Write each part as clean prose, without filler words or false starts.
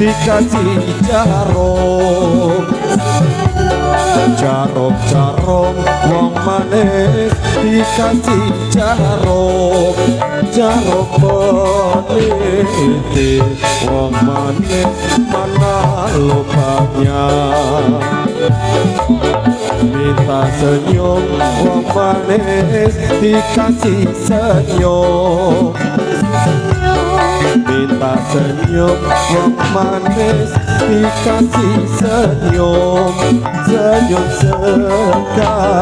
dikasih jarum. Jarum wong manis dikasih jarum. Jarum peniti wong manis mana lupanya. Minta senyum wong manis dikasih senyum. Minta senyum wong manis dikasih senyum. Senyum sekali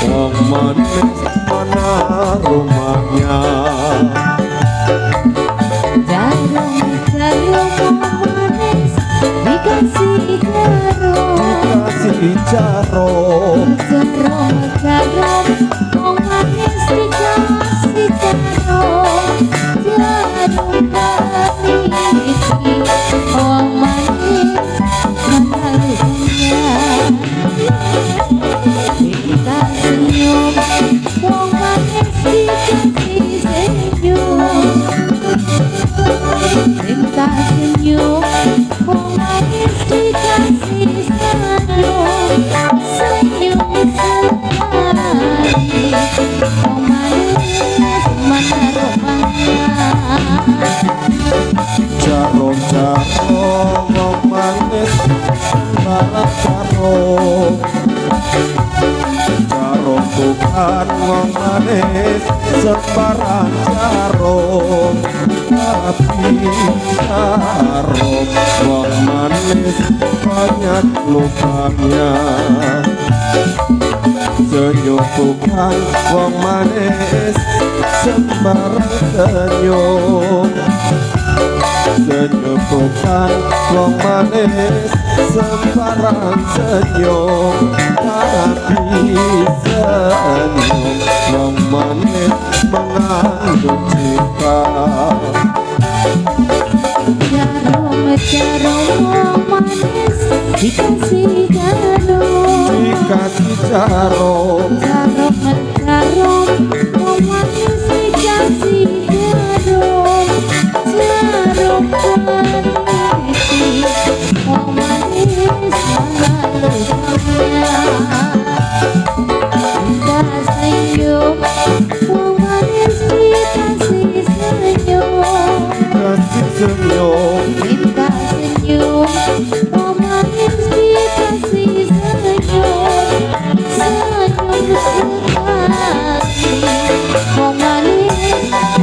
wong manis mana rumahnya. Jarum manis dikasih jarum. Dikasih jarum. Jarum wong manis dikasih jarum. Jarum peniti wong manis mana lupanya. Minta senyum wong manis dikasih senyum. Minta senyum wong manis dikasih senyum. Senyum sekali wong manis mana rumahnya. Jarum wong manis barang jarum. Jarum bukan wong manis sembarang jarum. Tapi jarum wong manis banyak lupanya. Senyum bukan wong manis sembarang senyum. Senyum bukan wong manis sembarang senyum. Tapi senyum wong manis mengandung cinta. Jarum wong manis dikasih jarum. Dikasih jarum. Jarum wong manis dikasih jarum. Jarum peniti wong manis mana lupanya. Minta senyum wong manis dikasih senyum. Kasih senyum. Minta senyum wong manis dikasih senyum. Senyum sekali wong manis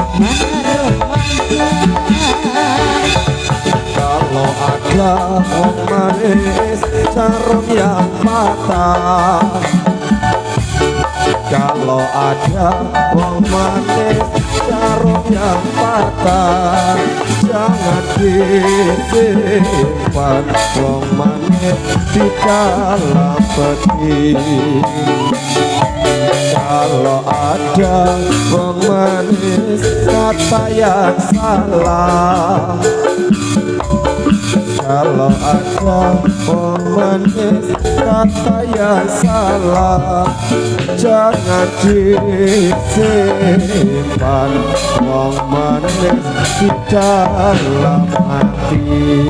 mana rumahnya. Kalau ada wong manis jarum yang patah. Kalau ada wong manis jarum yang patah. Jangan disimpan wong manis di dalam peti. Kalau ada wong manis kata yang salah. Kalau ada wong manis kata yang salah. Jangan disimpan wong manis di dalam hati.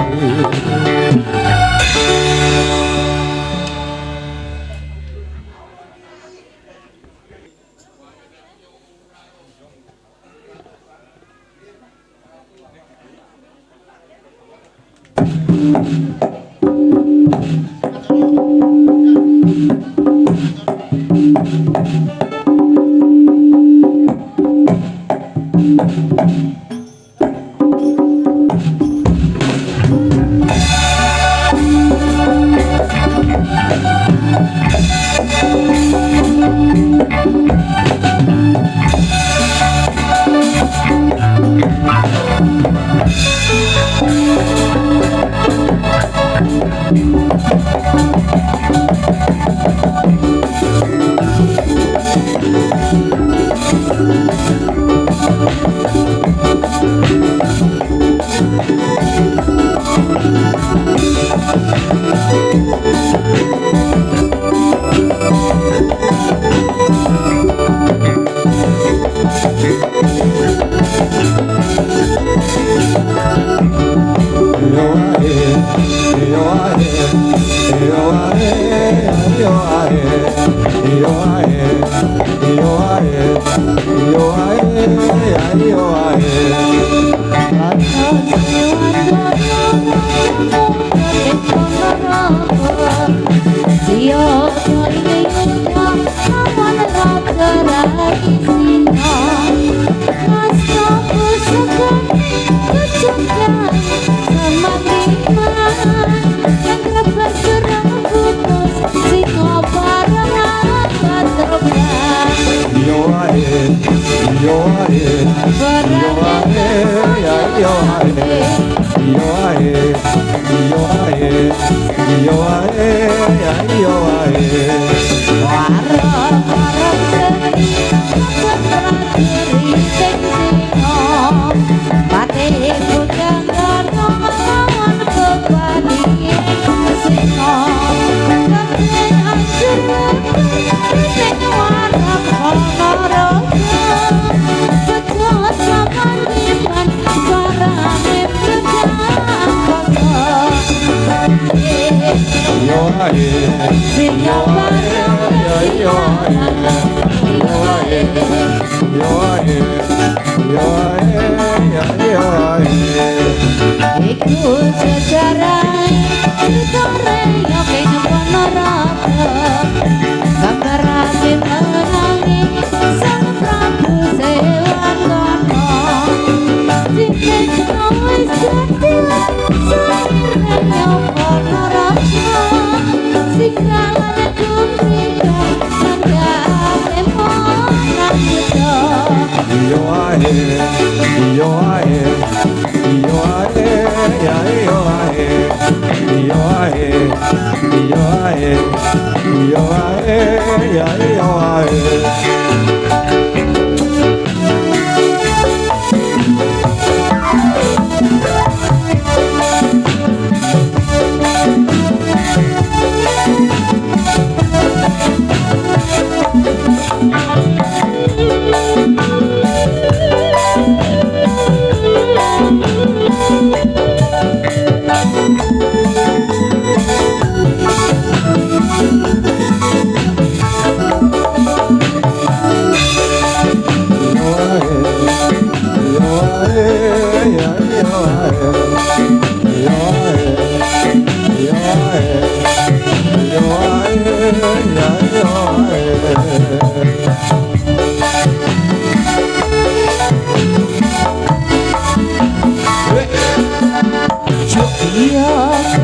Yo